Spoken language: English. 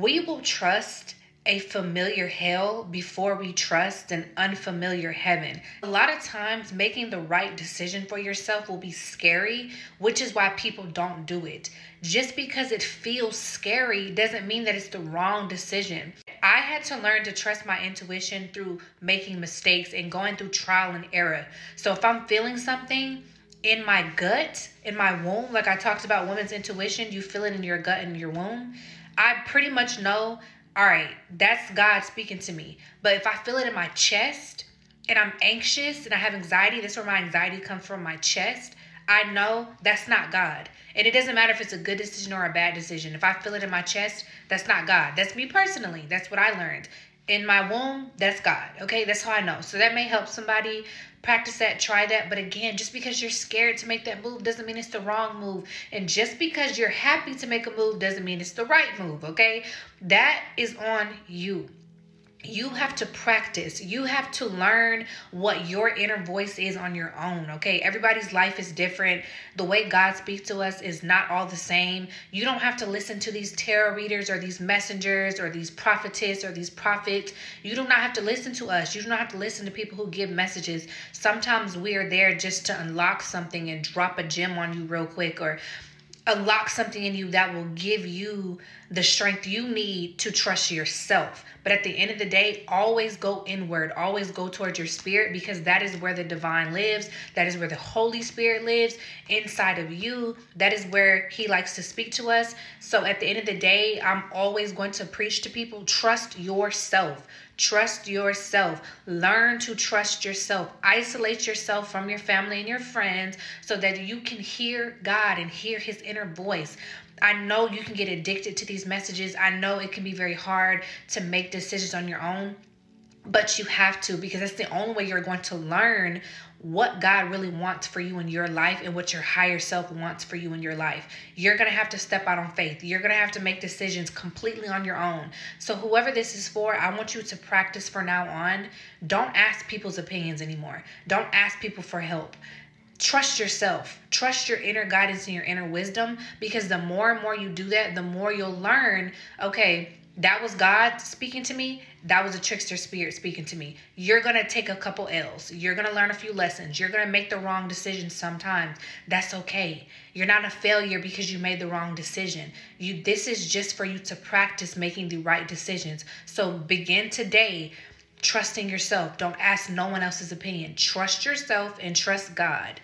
We will trust a familiar hell before we trust an unfamiliar heaven. A lot of times making the right decision for yourself will be scary, which is why people don't do it. Just because it feels scary doesn't mean that it's the wrong decision. I had to learn to trust my intuition through making mistakes and going through trial and error. So if I'm feeling something in my gut, in my womb, like I talked about women's intuition, you feel it in your gut and your womb. I pretty much know, all right, that's God speaking to me. But if I feel it in my chest and I'm anxious and I have anxiety, that's where my anxiety comes from, my chest. I know that's not God. And it doesn't matter if it's a good decision or a bad decision. If I feel it in my chest, that's not God. That's me personally. That's what I learned. In my womb, that's God. Okay, that's how I know. So that may help somebody. Practice that, try that. But again, just because you're scared to make that move doesn't mean it's the wrong move. And just because you're happy to make a move doesn't mean it's the right move, okay? That is on you. You have to practice. You have to learn what your inner voice is on your own, okay? Everybody's life is different. The way God speaks to us is not all the same. You don't have to listen to these tarot readers or these messengers or these prophetess or these prophets. You do not have to listen to us. You do not have to listen to people who give messages. Sometimes we are there just to unlock something and drop a gem on you real quick, or unlock something in you that will give you the strength you need to trust yourself. But at the end of the day, always go inward, always go towards your spirit, because that is where the divine lives. That is where the Holy Spirit lives inside of you. That is where he likes to speak to us. So at the end of the day, I'm always going to preach to people, trust yourself. Trust yourself. Learn to trust yourself. Isolate yourself from your family and your friends so that you can hear God and hear his inner voice. I know you can get addicted to these messages. I know it can be very hard to make decisions on your own, but you have to, because that's the only way you're going to learn what God really wants for you in your life and what your higher self wants for you in your life. You're going to have to step out on faith. You're going to have to make decisions completely on your own. So whoever this is for, I want you to practice from now on. Don't ask people's opinions anymore. Don't ask people for help. Trust yourself. Trust your inner guidance and your inner wisdom, because the more and more you do that, the more you'll learn, okay, that was God speaking to me. That was a trickster spirit speaking to me. You're going to take a couple L's. You're going to learn a few lessons. You're going to make the wrong decisions sometimes. That's okay. You're not a failure because you made the wrong decision. This is just for you to practice making the right decisions. So begin today trusting yourself. Don't ask no one else's opinion. Trust yourself and trust God.